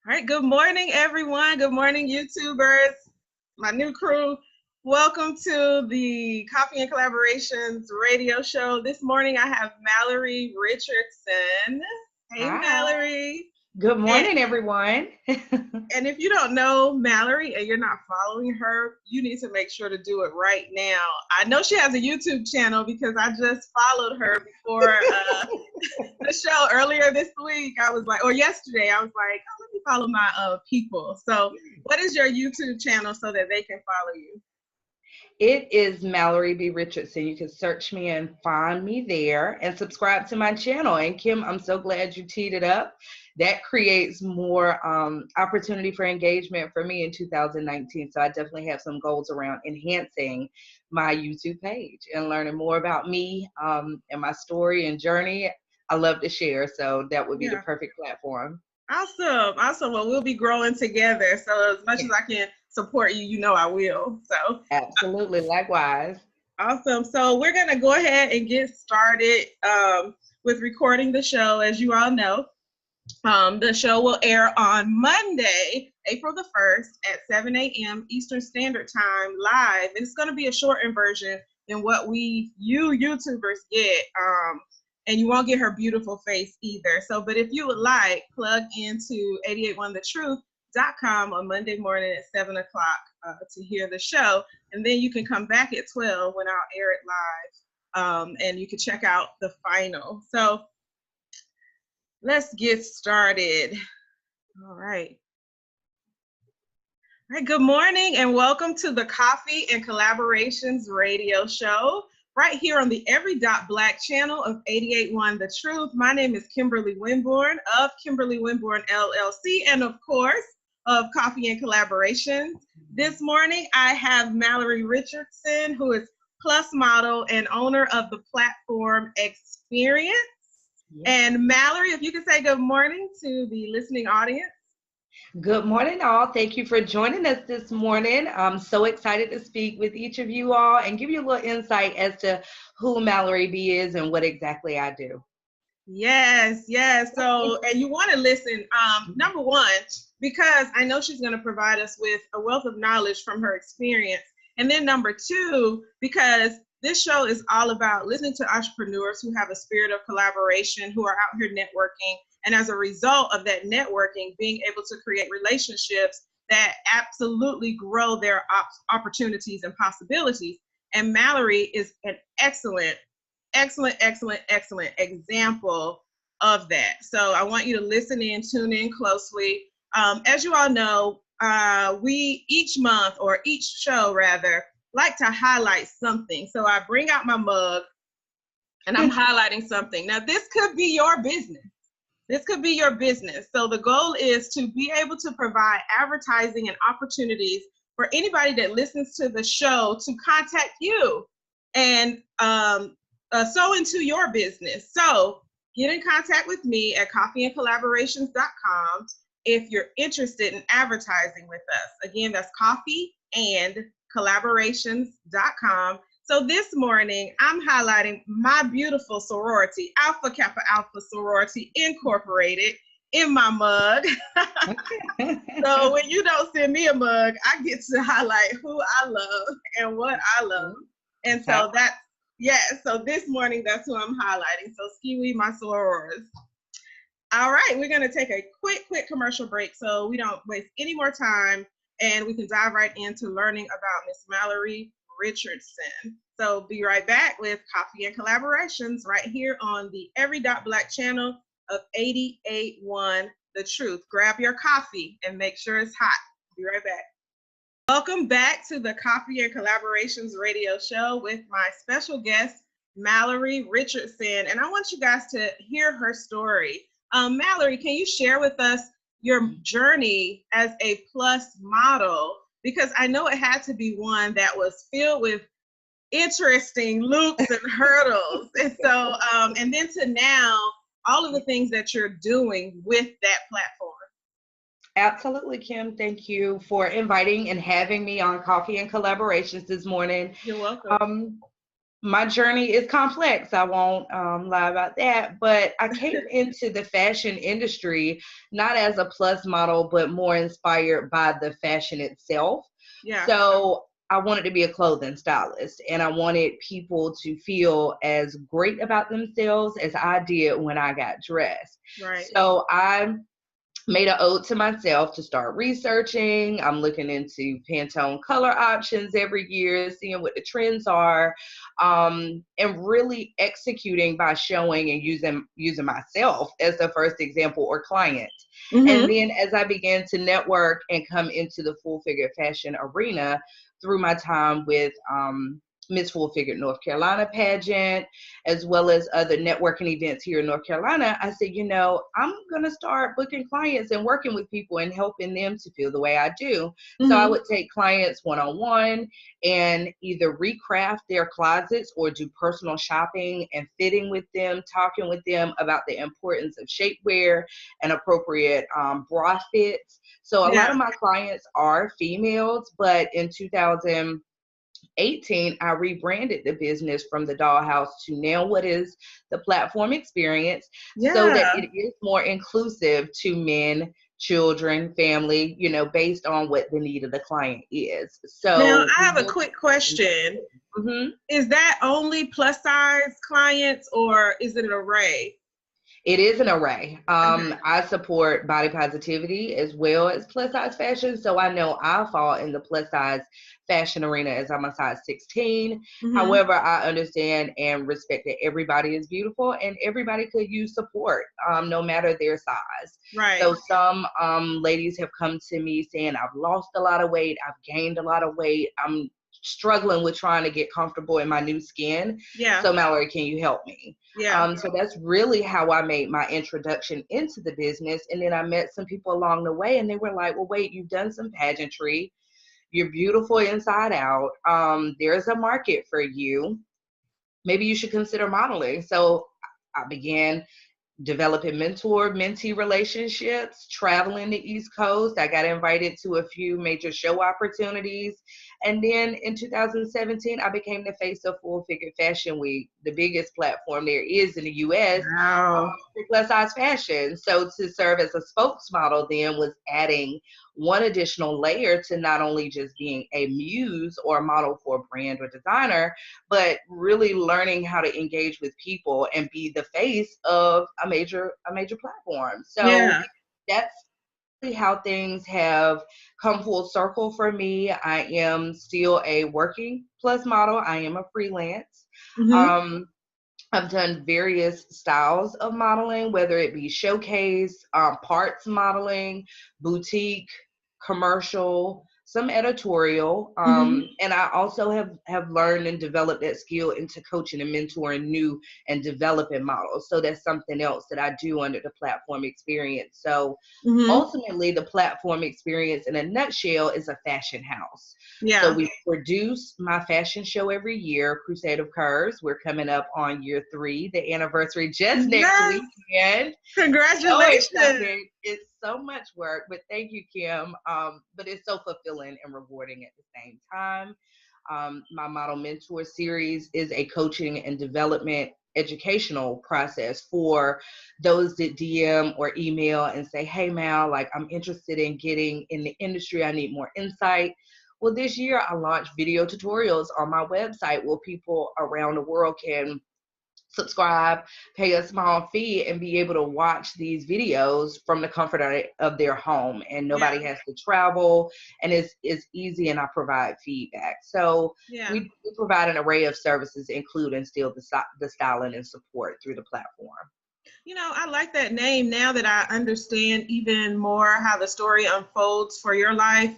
All right, good morning, everyone. Good morning, YouTubers, my new crew. Welcome to the Coffee and Collaborations radio show. This morning I have Mallory Richardson. Hey, Hi. Mallory. Good And, morning, everyone. and if you don't know Mallory and you're not following her, you need to make sure to do it right now. I know she has a YouTube channel because I just followed her before the show earlier this week. I was like, or yesterday, I was like, oh, let me follow my people. So, what is your YouTube channel so that they can follow you? It is Mallory B. Richardson. You can search me and find me there and subscribe to my channel. And Kim, I'm so glad you teed it up. That creates more opportunity for engagement for me in 2019. So I definitely have some goals around enhancing my YouTube page and learning more about me and my story and journey. I love to share. So that would be the Yeah. perfect platform. Awesome. Awesome. Well, we'll be growing together. So, as much as I can support you, you know I will. So, Absolutely. Likewise. awesome. So, we're going to go ahead and get started with recording the show. As you all know, the show will air on Monday, April the 1st at 7 a.m. Eastern Standard Time live. It's going to be a shortened version than what you YouTubers get. And you won't get her beautiful face either. So, but if you would like, plug into 881thetruth.com on Monday morning at 7 o'clock to hear the show. And then you can come back at 12 when I'll air it live. And you can check out the final. So, let's get started. All right. All right, good morning and welcome to the Coffee and Collaborations radio show right here on the Every Dot Black channel of 88.1 The Truth. My name is Kimberly Winborn of Kimberly Winborn LLC and of course of Coffee and Collaborations. This morning I have Mallory Richardson, who is Plus model and owner of the platform Experience. And Mallory, if you could say good morning to the listening audience. Good morning, all. Thank you for joining us this morning. I'm so excited to speak with each of you all and give you a little insight as to who Mallory B is and what exactly I do. Yes, yes. So, and you want to listen, number one, because I know she's going to provide us with a wealth of knowledge from her experience. And then number two, because this show is all about listening to entrepreneurs who have a spirit of collaboration, who are out here networking. And as a result of that networking, being able to create relationships that absolutely grow their opportunities and possibilities. And Mallory is an excellent example of that. So I want you to listen in, tune in closely. As you all know, we each month, or each show rather, like to highlight something. So I bring out my mug and I'm highlighting something. Now, this could be your business. This could be your business. So the goal is to be able to provide advertising and opportunities for anybody that listens to the show to contact you and sow into your business. So get in contact with me at coffeeandcollaborations.com if you're interested in advertising with us. Again, that's coffeeandcollaborations.com. So this morning, I'm highlighting my beautiful sorority, Alpha Kappa Alpha Sorority Incorporated, in my mug. So when you don't send me a mug, I get to highlight who I love and what I love. And so that's, so this morning, that's who I'm highlighting. So skiwi, my sorors. All right, we're going to take a quick commercial break so we don't waste any more time and we can dive right into learning about Miss Mallory Richardson. So be right back with Coffee and Collaborations right here on the Every Dot Black channel of 88.1 The Truth. Grab your coffee and make sure it's hot. Be right back. Welcome back to the Coffee and Collaborations radio show with my special guest, Mallory Richardson. And I want you guys to hear her story. Mallory, can you share with us your journey as a plus model? Because I know it had to be one that was filled with interesting loops and hurdles. And so, and then to now, all of the things that you're doing with that platform. Absolutely, Kim. Thank you for inviting and having me on Coffee and Collaborations this morning. You're welcome. my journey is complex. I won't lie about that. But I came into the fashion industry not as a plus model, but more inspired by the fashion itself. Yeah. So I wanted to be a clothing stylist, and I wanted people to feel as great about themselves as I did when I got dressed. Right. So I made an ode to myself to start researching. I'm looking into Pantone color options every year, seeing what the trends are, and really executing by showing and using myself as the first example or client. And then as I began to network and come into the full figure fashion arena through my time with Miss Full Figured North Carolina Pageant, as well as other networking events here in North Carolina, I said, I'm going to start booking clients and working with people and helping them to feel the way I do. So I would take clients one-on-one and either recraft their closets or do personal shopping and fitting with them, talking with them about the importance of shapewear and appropriate bra fits. So a lot of my clients are females, but in 2018, I rebranded the business from the dollhouse to now what is the platform experience, so that it is more inclusive to men, children, family, based on what the need of the client is. So now I have a quick question. Is that only plus size clients or is it an array? It is an array. I support body positivity as well as plus size fashion. So I know I fall in the plus size fashion arena as I'm a size 16. However, I understand and respect that everybody is beautiful and everybody could use support, no matter their size. Right. So some ladies have come to me saying, I've lost a lot of weight. I've gained a lot of weight. I'm struggling with trying to get comfortable in my new skin. Yeah. So Mallory, can you help me? Yeah. So that's really how I made my introduction into the business. And then I met some people along the way and they were like, well, wait, you've done some pageantry. You're beautiful inside out. There's a market for you. Maybe you should consider modeling. So I began developing mentor-mentee relationships, traveling the East Coast. I got invited to a few major show opportunities. And then in 2017, I became the face of Full Figure Fashion Week, the biggest platform there is in the U.S. Wow. For plus size fashion. So to serve as a spokesmodel then was adding one additional layer to not only just being a muse or a model for a brand or designer, but really learning how to engage with people and be the face of a major platform. So that's how things have come full circle for me. I am still a working plus model. I am a freelance. I've done various styles of modeling, whether it be showcase, parts modeling, boutique, commercial, some editorial. And I also have learned and developed that skill into coaching and mentoring new and developing models. So that's something else that I do under the platform experience. So ultimately, the platform experience in a nutshell is a fashion house. Yeah. So we produce my fashion show every year, Crusade of Curves. We're coming up on year 3, the anniversary just next weekend. Congratulations. So it's so much work, but thank you, Kim. But it's so fulfilling and rewarding at the same time. My Model Mentor series is a coaching and development educational process for those that DM or email and say, hey, Mal, like I'm interested in getting in the industry. I need more insight. Well, this year I launched video tutorials on my website where people around the world can subscribe, pay a small fee, and be able to watch these videos from the comfort of their home. And nobody has to travel, and it's easy, and I provide feedback. So we provide an array of services, including still the styling and support through the platform. I like that name now that I understand even more how the story unfolds for your life.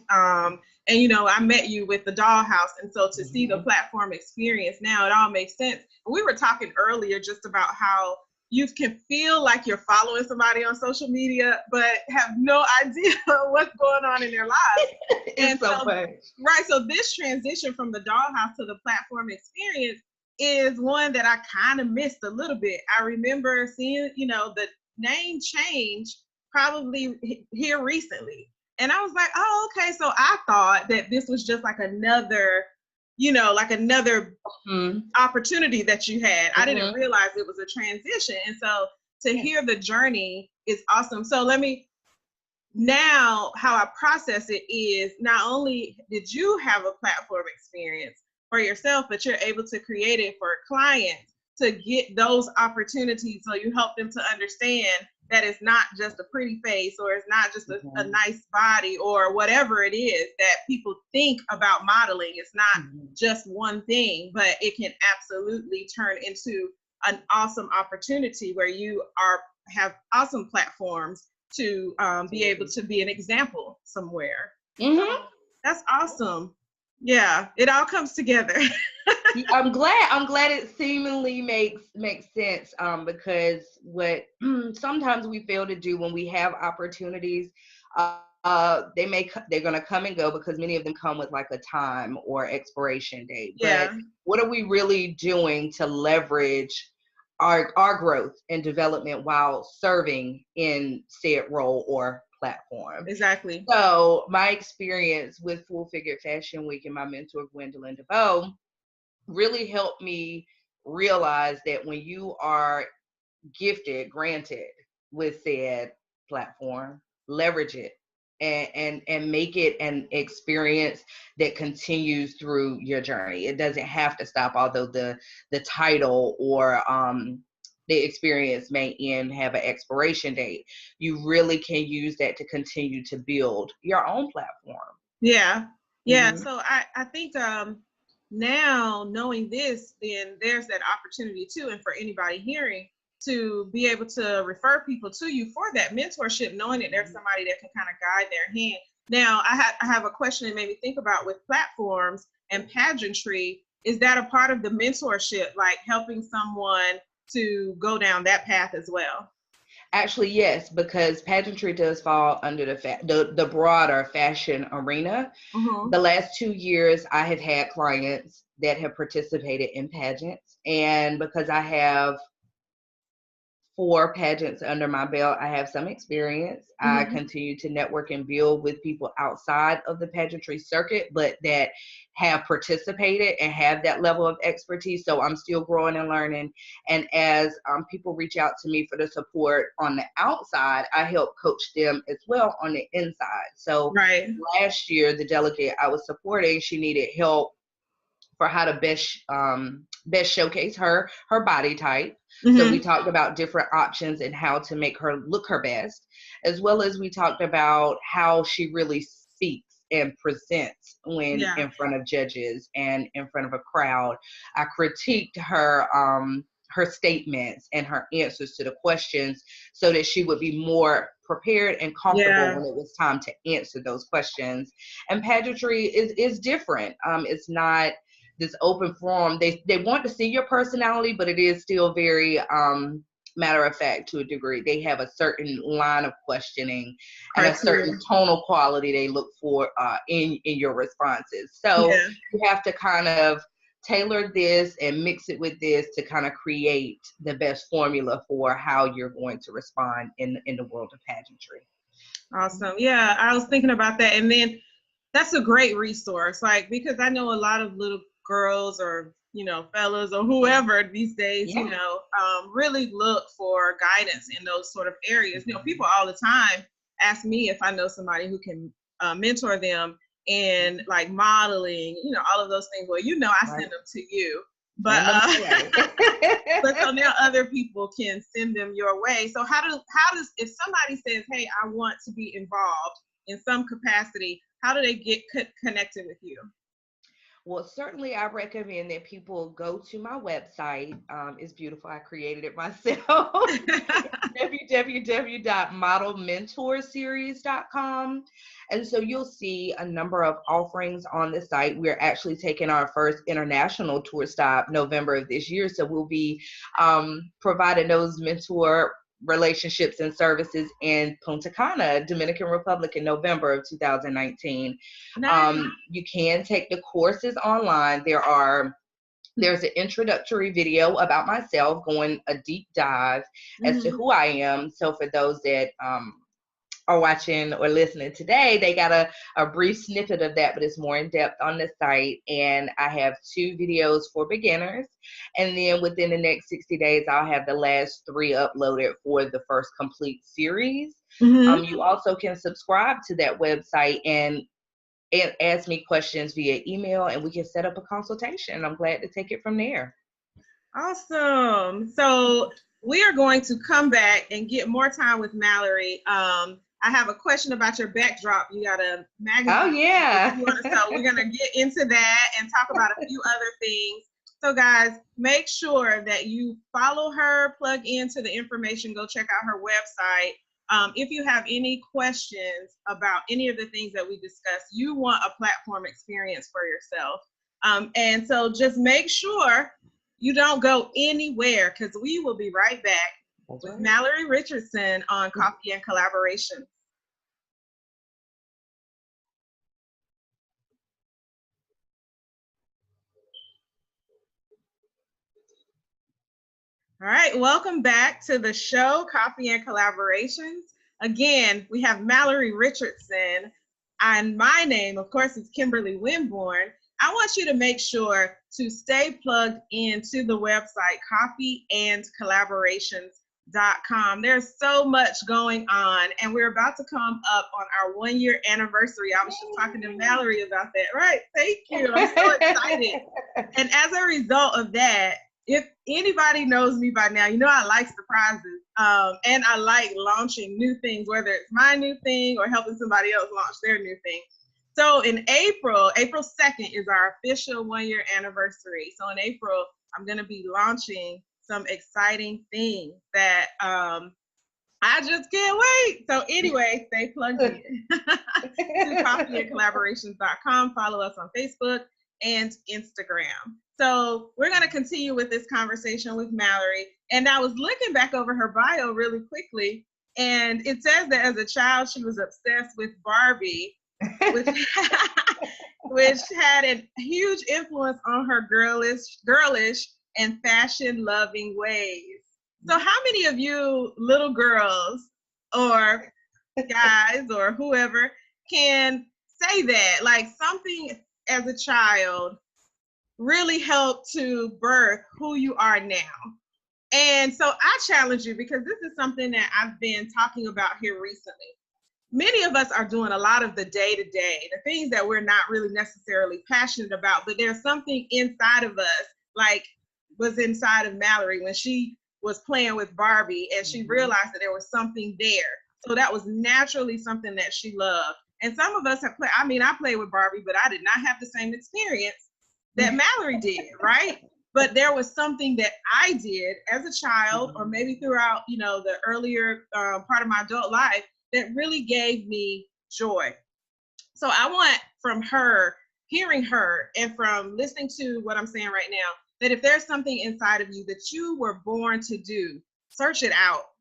And, I met you with the dollhouse. And so to see the platform experience now, it all makes sense. We were talking earlier just about how you can feel like you're following somebody on social media, but have no idea what's going on in their lives. It's so funny. Right. So this transition from the dollhouse to the platform experience is one that I kind of missed a little bit. I remember seeing, the name change probably here recently. And I was like, oh, okay. So I thought that this was just like another you know, like another Mm-hmm. opportunity that you had. I didn't Mm-hmm. realize it was a transition. And so to hear the journey is awesome. So now how I process it is not only did you have a platform experience for yourself, but you're able to create it for clients to get those opportunities. So you help them to understand that it's not just a pretty face, or it's not just a nice body, or whatever it is that people think about modeling. It's not just one thing, but it can absolutely turn into an awesome opportunity where you have awesome platforms to be able to be an example somewhere. Mm-hmm. That's awesome. Yeah, it all comes together. I'm glad it seemingly makes sense, because what sometimes we fail to do when we have opportunities, they're going to come and go, because many of them come with like a time or expiration date. Yeah. But what are we really doing to leverage our growth and development while serving in said role or platform? Exactly. So my experience with Full Figured Fashion Week and my mentor Gwendolyn DeVoe really helped me realize that when you are granted with said platform, leverage it and make it an experience that continues through your journey. It doesn't have to stop, although the title or the experience may have an expiration date. You really can use that to continue to build your own platform. Yeah. So I think now knowing this, then there's that opportunity too, and for anybody hearing, to be able to refer people to you for that mentorship, knowing that there's somebody that can kind of guide their hand. Now, I have a question that made me think about with platforms and pageantry. Is that a part of the mentorship, like helping someone to go down that path as well? Actually, yes, because pageantry does fall under the broader fashion arena. Mm-hmm. The last 2 years, I have had clients that have participated in pageants, and because I have 4 pageants under my belt, I have some experience. I continue to network and build with people outside of the pageantry circuit, but that have participated and have that level of expertise. So I'm still growing and learning. And as people reach out to me for the support on the outside, I help coach them as well on the inside. So last year, the delegate I was supporting, she needed help for how to best showcase her body type. So we talked about different options and how to make her look her best, as well as we talked about how she really speaks and presents when in front of judges and in front of a crowd. I critiqued her statements and her answers to the questions so that she would be more prepared and comfortable when it was time to answer those questions. And pageantry is different. It's not this open forum. They want to see your personality, but it is still very matter of fact to a degree. They have a certain line of questioning and a certain tonal quality they look for in your responses. So you have to kind of tailor this and mix it with this to kind of create the best formula for how you're going to respond in the world of pageantry. Awesome. Yeah, I was thinking about that. And then that's a great resource, like, because I know a lot of little girls or, you know, fellas or whoever these days, you know, really look for guidance in those sort of areas. You know, people all the time ask me if I know somebody who can mentor them in like modeling, you know, all of those things. Well, you know, I send them to you, but but so now other people can send them your way. So how does if somebody says, hey, I want to be involved in some capacity, how do they get connected with you? Well, certainly I recommend that people go to my website. It's beautiful. I created it myself. www.modelmentorseries.com. And so you'll see a number of offerings on the site. We're actually taking our first international tour stop November of this year. So we'll be providing those mentor relationships and services in Punta Cana, Dominican Republic in November of 2019. Nice. You can take the courses online. There's an introductory video about myself going a deep dive as to who I am. So for those that are watching or listening today, they got a brief snippet of that, but it's more in depth on the site. And I have 2 videos for beginners. And then within the next 60 days, I'll have the last 3 uploaded for the first complete series. Mm-hmm. You also can subscribe to that website and ask me questions via email, and we can set up a consultation. I'm glad to take it from there. Awesome. So we are going to come back and get more time with Mallory. I have a question about your backdrop. You got a magazine. Oh, yeah. So we're going to get into that and talk about a few other things. So guys, make sure that you follow her, plug into the information, go check out her website. If you have any questions about any of the things that we discussed, you want a platform experience for yourself. And so just make sure you don't go anywhere, because we will be right back with Mallory Richardson on Coffee and Collaboration. All right, welcome back to the show, Coffee and Collaborations. Again, we have Mallory Richardson, and my name, of course, is Kimberly Winborn. I want you to make sure to stay plugged into the website, coffeeandcollaborations.com. There's so much going on, and we're about to come up on our 1-year anniversary. I was just talking to Mallory about that. Right, thank you. I'm so excited. And as a result of that, if anybody knows me by now, you know I like surprises, and I like launching new things, whether it's my new thing or helping somebody else launch their new thing. So in April 2nd is our official 1-year anniversary. So in April, I'm going to be launching some exciting things that I just can't wait. So anyway, stay plugged in to coffeeandcollaborations.com. Follow us on Facebook and Instagram. So we're going to continue with this conversation with Mallory. And I was looking back over her bio really quickly, and it says that as a child, she was obsessed with Barbie, which had a huge influence on her girlish and fashion-loving ways. So how many of you little girls or guys or whoever can say that, like something as a child really helped to birth who you are now? And so I challenge you, because this is something that I've been talking about here recently. Many of us are doing a lot of the day-to-day, the things that we're not really necessarily passionate about, but there's something inside of us, like was inside of Mallory when she was playing with Barbie and she realized that there was something there. So that was naturally something that she loved. And some of us have played, I played with Barbie, but I did not have the same experience that Mallory did, right? But there was something that I did as a child, or maybe throughout, the earlier part of my adult life, that really gave me joy. So I want from her, hearing her, and from listening to what I'm saying right now, that if there's something inside of you that you were born to do, search it out.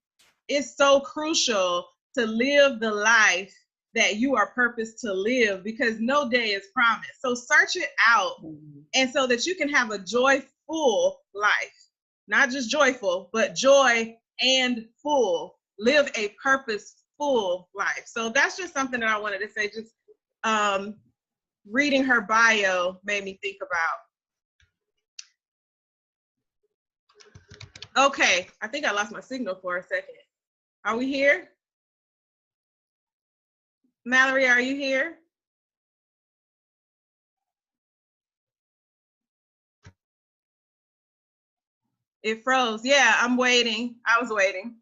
It's so crucial to live the life that you are purposed to live, because no day is promised. So search it out, and so that you can have a joyful life, not just joyful, but joy and full. Live a purposeful life. So that's just something that I wanted to say. Just reading her bio made me think about. Okay, I think I lost my signal for a second. Are we here? Mallory, are you here? It froze. Yeah, I'm waiting. I was waiting.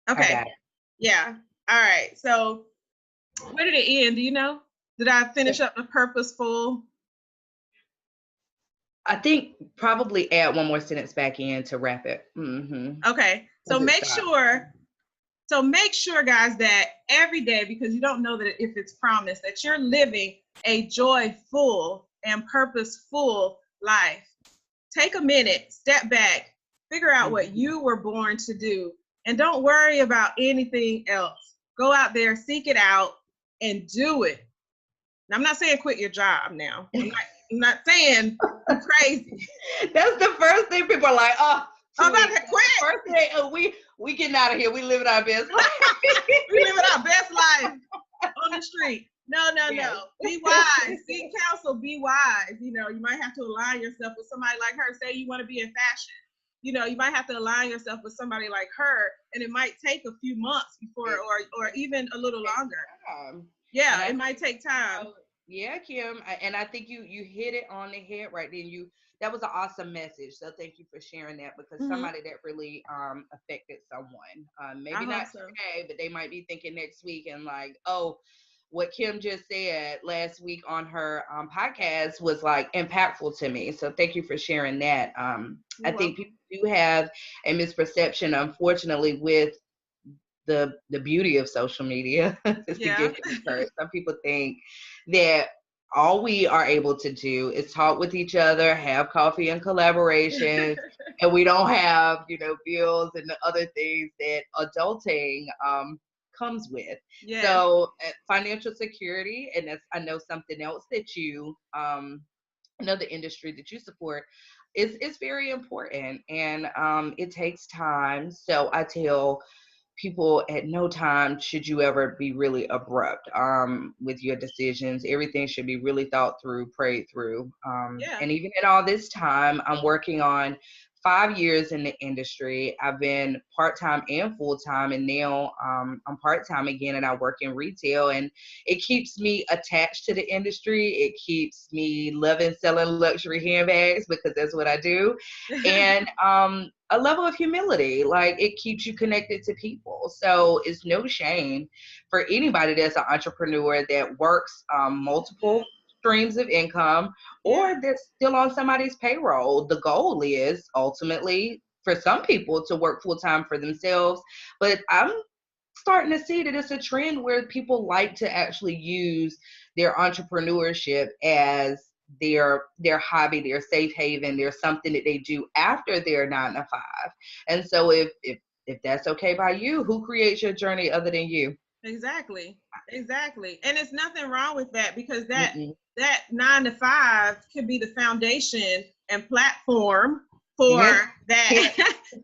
Okay. Yeah. All right. So where did it end? Do you know? Did I finish up the purposeful? I think probably add one more sentence back in to wrap it. Okay. So make sure, guys, that every day, because you don't know that if it's promised, that you're living a joyful and purposeful life. Take a minute, step back, figure out what you were born to do, and don't worry about anything else. Go out there, seek it out, and do it. Now, I'm not saying quit your job now. I'm not saying you're crazy. That's the first thing people are like, I'm about to quit. First thing, we getting out of here. We living our best life. We living our best street. No. Yes. Be wise. Seek counsel. Be wise. You know, you might have to align yourself with somebody like her. Say you want to be in fashion. You know, you might have to align yourself with somebody like her, and it might take a few months before, or even a little longer. Yeah, it might take time. Yeah, Kim, and I think you hit it on the head right then. That was an awesome message. So thank you for sharing that, because somebody that really affected someone. Maybe not today, but they might be thinking next week and like, oh, what Kim just said last week on her podcast was like impactful to me. So thank you for sharing that. I think people do have a misperception, unfortunately, with the beauty of social media. Is the gift and curse. Some people think that all we are able to do is talk with each other, have coffee and collaboration, and we don't have, bills and the other things that adulting comes with. So financial security, and that's, I know, something else that you another industry that you support is very important, and it takes time. So I tell people, at no time should you ever be really abrupt with your decisions. Everything should be really thought through, prayed through. And even in all this time, I'm working on 5 years in the industry. I've been part-time and full-time, and now I'm part-time again, and I work in retail, and it keeps me attached to the industry. It keeps me loving selling luxury handbags, because that's what I do. And a level of humility, like it keeps you connected to people. So it's no shame for anybody that's an entrepreneur that works multiple streams of income, or that's still on somebody's payroll. The goal is ultimately for some people to work full-time for themselves, but I'm starting to see that it's a trend where people like to actually use their entrepreneurship as their hobby, their safe haven, their something that they do after their 9 to 5. And so if that's okay by you, who creates your journey other than you? Exactly. And it's nothing wrong with that, because that 9 to 5 could be the foundation and platform for that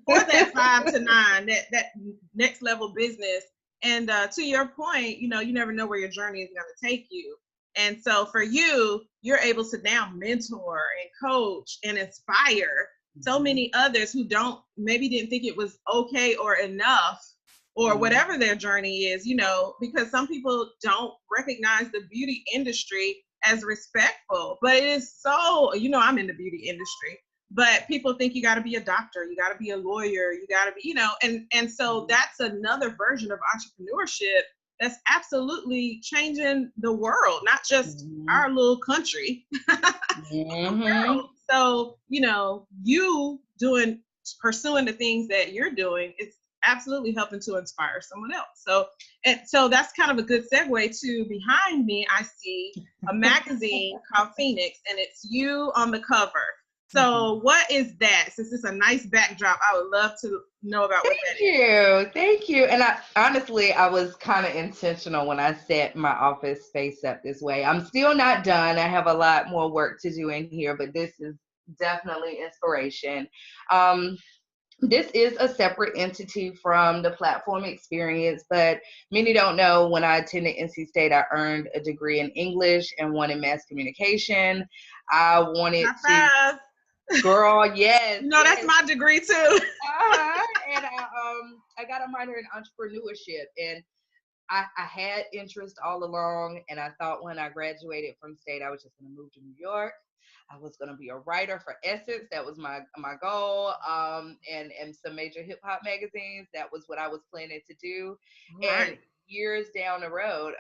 for that 5 to 9, that next level business. And to your point, you never know where your journey is going to take you. And so for you, you're able to now mentor and coach and inspire so many others who maybe didn't think it was okay or enough, or whatever their journey is, because some people don't recognize the beauty industry as respectful. But it is so, I'm in the beauty industry, but people think you got to be a doctor, you got to be a lawyer, you got to be, and so that's another version of entrepreneurship that's absolutely changing the world, not just our little country, the world. So, you pursuing the things that you're doing, it's absolutely helping to inspire someone else. So that's kind of a good segue to behind me. I see a magazine called Phoenix, and it's you on the cover. So what is that? Since it's a nice backdrop, I would love to know about what that is. Thank you. And I was kind of intentional when I set my office space up this way. I'm still not done. I have a lot more work to do in here, but this is definitely inspiration. This is a separate entity from the platform experience, but many don't know, when I attended NC State, I earned a degree in English and one in mass communication. I wanted to... Girl, yes. That's my degree too. And I got a minor in entrepreneurship, and I had interest all along, and I thought when I graduated from state, I was just going to move to New York. I was going to be a writer for Essence. That was my goal. And some major hip hop magazines. That was what I was planning to do. Right. And years down the road,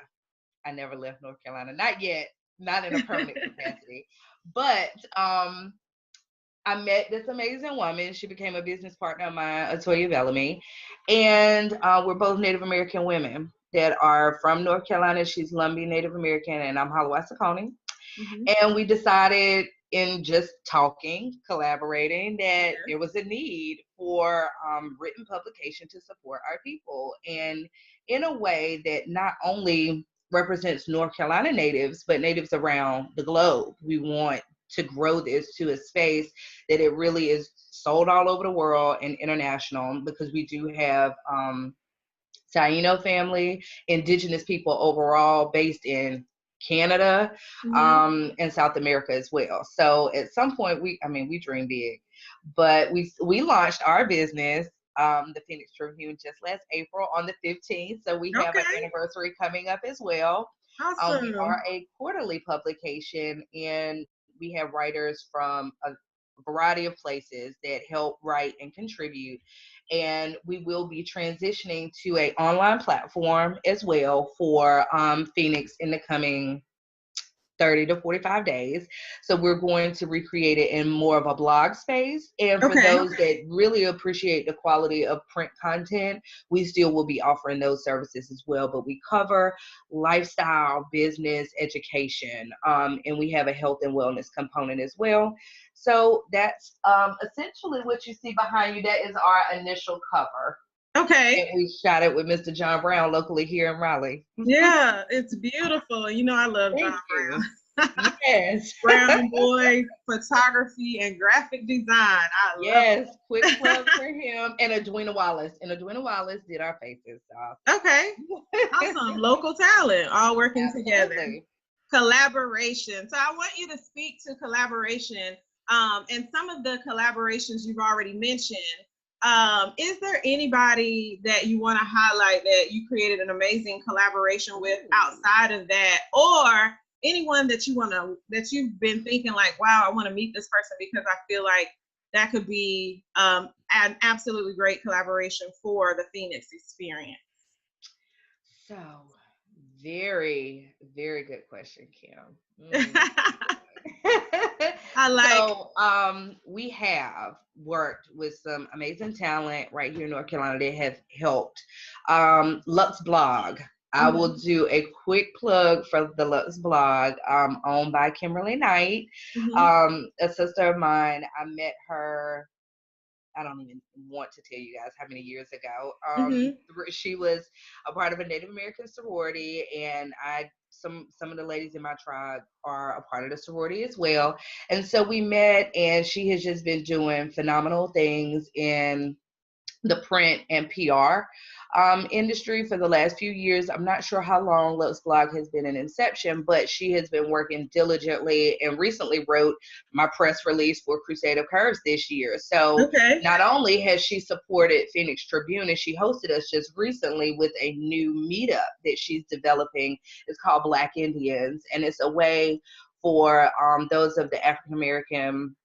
I never left North Carolina. Not yet. Not in a permanent capacity. But I met this amazing woman. She became a business partner of mine, Atoya Bellamy. And we're both Native American women that are from North Carolina. She's Lumbee Native American, and I'm Halawassaconi. And we decided, in just talking, collaborating, that there was a need for written publication to support our people, and in a way that not only represents North Carolina natives, but natives around the globe. We want to grow this to a space that it really is sold all over the world and international, because we do have Taino family, indigenous people overall based in Canada, and South America as well. So at some point we dream big, but we launched our business, the Phoenix Tribune, just last April on the 15th. So we have an Okay. anniversary coming up as well. We Awesome. are a quarterly publication, and we have writers from a variety of places that help write and contribute. And we will be transitioning to a online platform as well for Phoenix in the coming 30 to 45 days. So we're going to recreate it in more of a blog space. And for those that really appreciate the quality of print content, we still will be offering those services as well. But we cover lifestyle, business, education, and we have a health and wellness component as well. So that's essentially what you see behind you. That is our initial cover. Okay. And we shot it with Mr. John Brown locally here in Raleigh. Yeah, it's beautiful. You know, I love John Brown. Yes. Brown boy, photography and graphic design. I love it. Quick plug for him. And Edwina Wallace. And Edwina Wallace did our faces. So. Okay. Awesome. Local talent, all working together. Collaboration. So I want you to speak to collaboration, and some of the collaborations you've already mentioned. Is there anybody that you want to highlight that you created an amazing collaboration with outside of that, or anyone that you've been thinking like, wow, I want to meet this person because I feel like that could be an absolutely great collaboration for the Phoenix experience? So, very, very good question, Kim. I like. So, we have worked with some amazing talent right here in North Carolina that have helped. Lux Blog. I will do a quick plug for the Lux Blog, owned by Kimberly Knight, a sister of mine. I met her, I don't even want to tell you guys how many years ago. She was a part of a Native American sorority, and some of the ladies in my tribe are a part of the sorority as well. And so we met, and she has just been doing phenomenal things in the print and PR industry for the last few years. I'm not sure how long Lux Blog has been in inception, but she has been working diligently and recently wrote my press release for Crusade of Curves this year. So not only has she supported Phoenix Tribune, and she hosted us just recently with a new meetup that she's developing. It's called Black Indians, and it's a way for those of the African American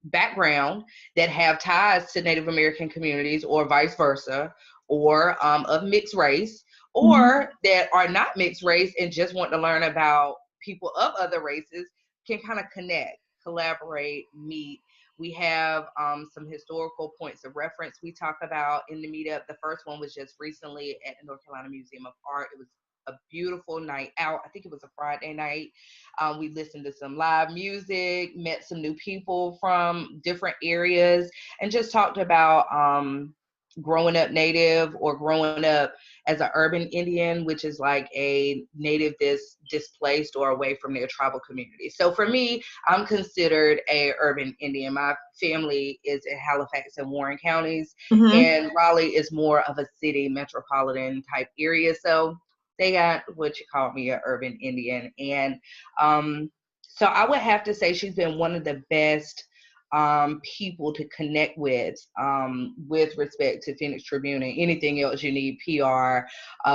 background that have ties to Native American communities, or vice versa, or of mixed race, or that are not mixed race and just want to learn about people of other races, can kind of connect, collaborate, meet. We have some historical points of reference we talk about in the meetup. The first one was just recently at the North Carolina Museum of Art. It was a beautiful night out. I think it was a Friday night. We listened to some live music, met some new people from different areas, and just talked about growing up Native, or growing up as an urban Indian, which is like a Native that's displaced or away from their tribal community. So for me, I'm considered a urban Indian. My family is in Halifax and Warren counties, and Raleigh is more of a city metropolitan type area. So they got what you call me, an urban Indian. And so I would have to say she's been one of the best people to connect with respect to Phoenix Tribune and anything else you need PR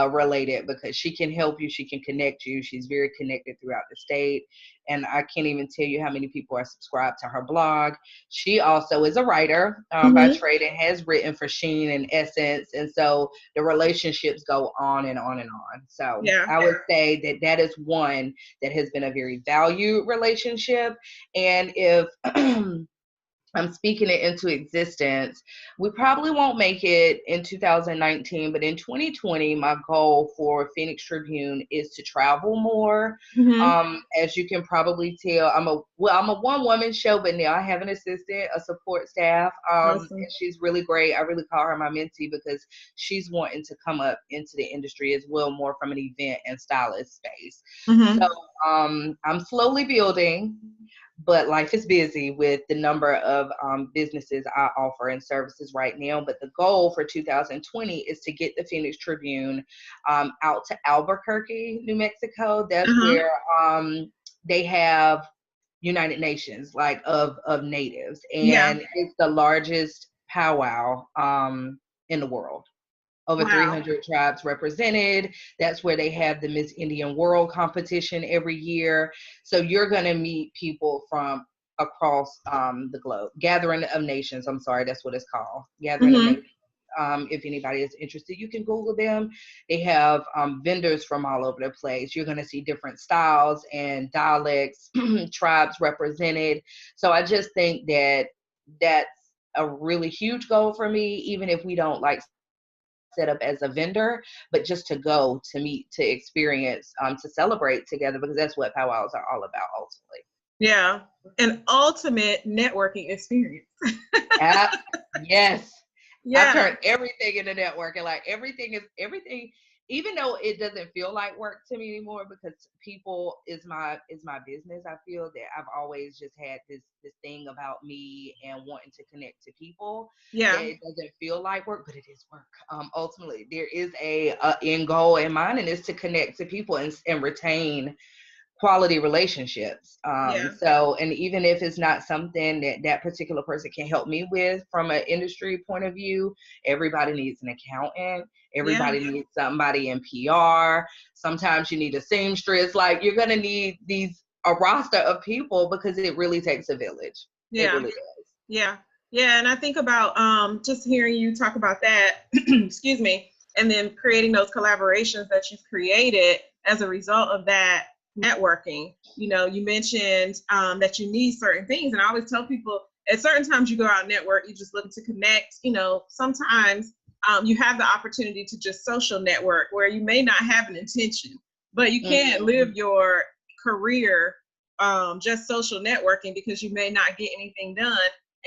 related, because she can help you, she can connect you. She's very connected throughout the state, and I can't even tell you how many people are subscribed to her blog. She also is a writer by trade, and has written for Sheen and Essence, and so the relationships go on and on and on. So I would say that is one that has been a very valued relationship. And if I'm speaking it into existence, we probably won't make it in 2019, but in 2020, my goal for Phoenix Tribune is to travel more. As you can probably tell, I'm a one-woman show, but now I have an assistant, a support staff, and she's really great. I really call her my mentee because she's wanting to come up into the industry as well, more from an event and stylist space. So I'm slowly building. but life is busy with the number of businesses I offer and services right now. But the goal for 2020 is to get the Phoenix Tribune out to Albuquerque, New Mexico. That's Uh-huh. where they have United Nations, like of natives, Yeah. and it's the largest powwow in the world. Over Wow. 300 tribes represented. That's where they have the Miss Indian World competition every year. So you're going to meet people from across the globe. Gathering of Nations, I'm sorry, that's what it's called. Gathering of Mm-hmm. Nations. If anybody is interested, you can Google them. They have vendors from all over the place. You're going to see different styles and dialects, tribes represented. So I just think that that's a really huge goal for me, even if we don't like set up as a vendor, but just to go, to meet, to experience, to celebrate together, because that's what powwows are all about ultimately. Yeah. An ultimate networking experience. Yeah. Yes. I've Yeah. turned everything into networking. Like everything, even though it doesn't feel like work to me anymore, because people is my business. I feel that I've always just had this thing about me and wanting to connect to people, that Yeah. it doesn't feel like work, but it is work. Ultimately, there is a end goal in mind, and it's to connect to people and retain quality relationships. Yeah. So, and even if it's not something that that particular person can help me with from an industry point of view, everybody needs an accountant. Yeah. Everybody needs somebody in PR. Sometimes you need a seamstress. Like, you're going to need a roster of people, because it really takes a village. It Yeah. really does. Yeah. Yeah. And I think about just hearing you talk about that, excuse me, and then creating those collaborations that you've created as a result of that networking. You know, you mentioned that you need certain things. And I always tell people at certain times you go out and network, you just look to connect. You know, sometimes you have the opportunity to just social network where you may not have an intention, but you can't live Mm-hmm. your career just social networking, because you may not get anything done,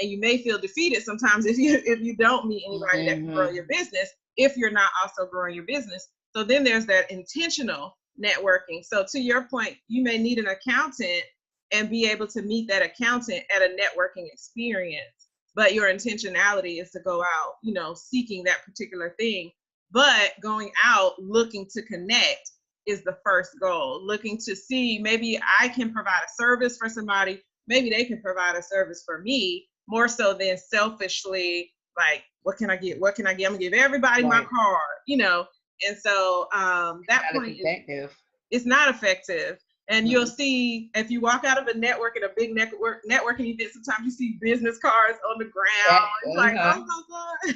and you may feel defeated sometimes if you don't meet anybody that can grow Mm-hmm. your business, if you're not also growing your business. So then there's that intentional networking. So to your point, you may need an accountant and be able to meet that accountant at a networking experience, but your intentionality is to go out, you know, seeking that particular thing, but going out looking to connect is the first goal. Looking to see, maybe I can provide a service for somebody, maybe they can provide a service for me, more so than selfishly, like, what can I get? What can I get? I'm gonna give everybody my Right. card, you know. And so that Not as point is, effective. it's not effective. And you'll Mm-mm. see, if you walk out of a network at a big networking event, sometimes you see business cards on the That, ground. It's like, uh-huh. oh my God.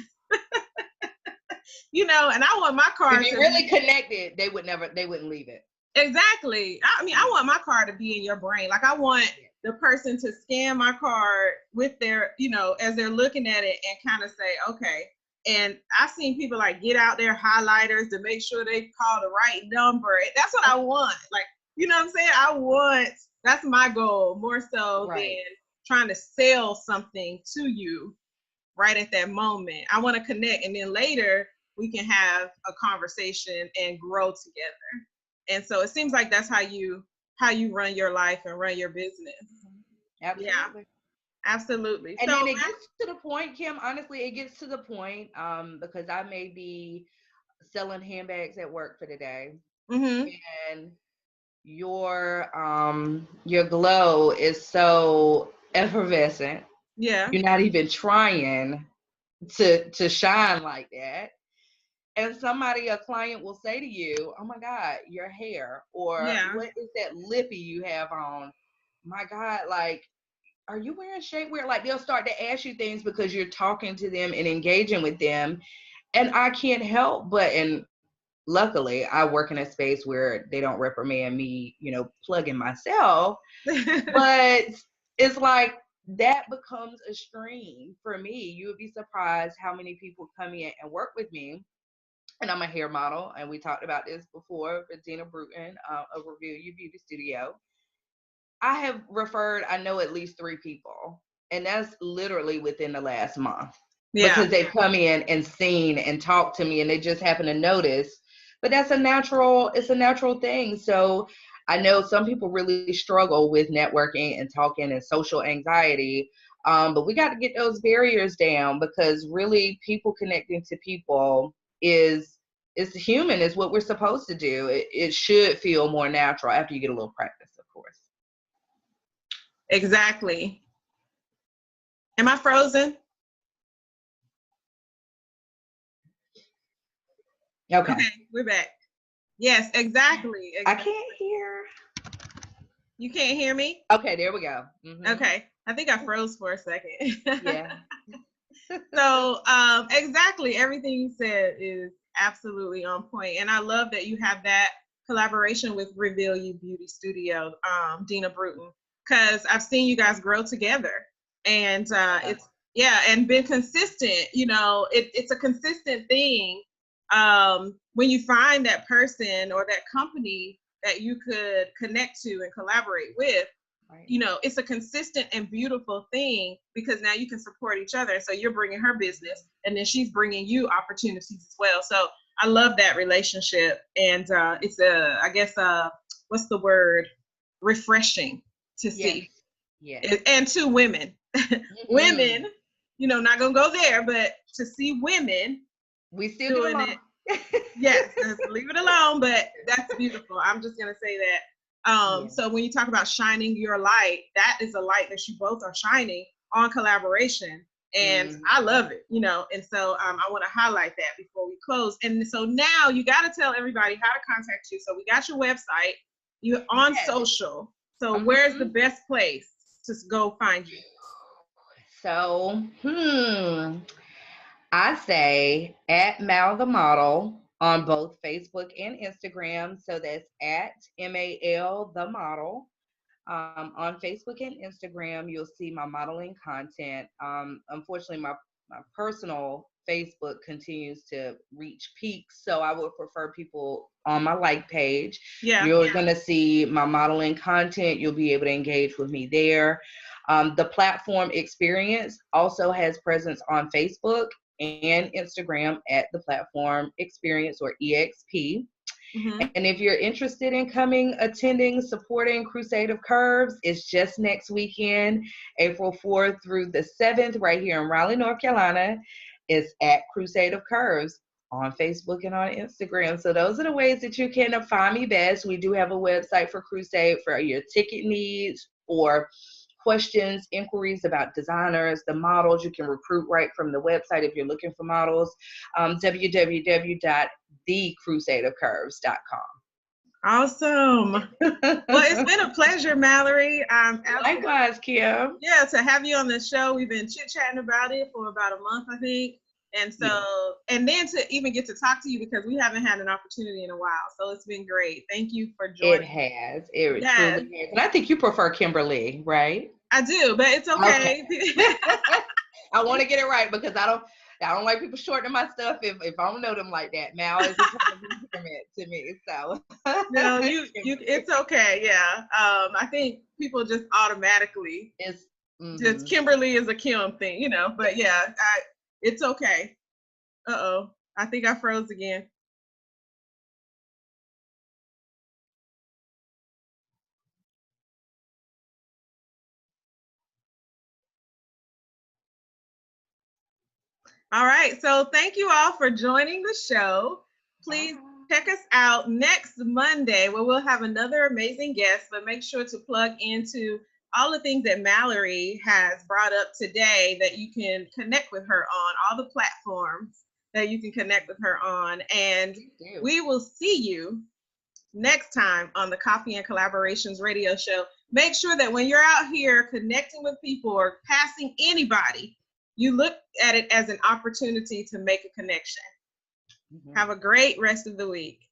You know, and I want my If card you to really be, connected, they wouldn't leave it. exactly. I mean, I want my card to be in your brain. Like, I want Yeah. the person to scan my card with their, you know, as they're looking at it, and kind of say, okay. And I've seen people like get out their highlighters to make sure they call the right number. That's what I want. Like, you know what I'm saying? That's my goal, more so than Right. trying to sell something to you right at that moment. I want to connect, and then later we can have a conversation and grow together. And so it seems like that's how you run your life and run your business. Yeah, Absolutely. absolutely. And So then it gets to the point, Kim, honestly, it gets to the point, because I may be selling handbags at work for the day, mm-hmm. and your glow is so effervescent. Yeah, You're not even trying to shine like that. And a client will say to you, "Oh my God, your hair," or yeah, "What is that lippy you have on? My God, like, are you wearing shapewear?" Like, they'll start to ask you things because you're talking to them and engaging with them. And I can't help but, and luckily I work in a space where they don't reprimand me, plugging myself. But it's like, that becomes a stream for me. You would be surprised how many people come in and work with me. And I'm a hair model, and we talked about this before with Dina Bruton of Review Your Beauty Studio. I have referred, I know, at least 3 people, and that's literally within the last month, yeah, because they've come in and seen and talked to me, and they just happen to notice. But it's a natural thing. So I know some people really struggle with networking and talking and social anxiety, but we got to get those barriers down, because really people connecting to people is human, is what we're supposed to do. It should feel more natural after you get a little practice, of course. Exactly. Am I frozen? Okay, we're back. Yes, exactly. I can't hear. You can't hear me? Okay, there we go. Mm-hmm. Okay. I think I froze for a second. Yeah. So exactly, everything you said is absolutely on point. And I love that you have that collaboration with Reveal You Beauty Studio, Dina Bruton, because I've seen you guys grow together. And it's, yeah, and been consistent. You know, it's a consistent thing when you find that person or that company that you could connect to and collaborate with. Right. You know, it's a consistent and beautiful thing, because now you can support each other. So you're bringing her business, and then she's bringing you opportunities as well. So I love that relationship. And it's I guess, what's the word? Refreshing to see. Yes. And to women, women, you know, not going to go there, but to see women. We still doing it. Yes, leave it alone, but that's beautiful. I'm just going to say that. So when you talk about shining your light, that is a light that you both are shining on collaboration. And I love it, you know. And so I want to highlight that before we close. And so now you got to tell everybody how to contact you. So we got your website, you're on social. So where's the best place to go find you? So, I say at Mal the Model on both Facebook and Instagram. So that's at MAL the Model. On Facebook and Instagram, you'll see my modeling content. Unfortunately, my personal Facebook continues to reach peaks, so I would prefer people on my like page. You're going to see my modeling content. You'll be able to engage with me there. The platform experience also has presence on Facebook and Instagram at the platform experience, or EXP. And if you're interested in coming, attending, supporting Crusade of Curves, it's just next weekend, April 4th through the 7th, right here in Raleigh, North Carolina. It's at Crusade of Curves on Facebook and on Instagram. So those are the ways that you can find me best. We do have a website for Crusade for your ticket needs or questions, inquiries about designers, the models. You can recruit right from the website if you're looking for models. www.thecrusadeofcurves.com. Awesome. Well, it's been a pleasure, Mallory. Likewise, Kim. Yeah, to have you on the show. We've been chit-chatting about it for about a month, I think. And so, and then to even get to talk to you, because we haven't had an opportunity in a while. So it's been great. Thank you for joining. It has. It truly has. And I think you prefer Kimberly, right? I do, but it's okay. I want to get it right, because I don't like people shortening my stuff if I don't know them like that. Mal is a compliment to me. So no, it's okay. Yeah. I think people just automatically just Kimberly is a Kim thing, you know. But yeah, it's okay. Uh-oh. I think I froze again. All right. So thank you all for joining the show. Please check us out next Monday, where we'll have another amazing guest, but make sure to plug into all the things that Mallory has brought up today that you can connect with her on, all the platforms that you can connect with her on. And we will see you next time on the Coffee and Collaborations radio show. Make sure that when you're out here connecting with people or passing anybody, you look at it as an opportunity to make a connection. Have a great rest of the week.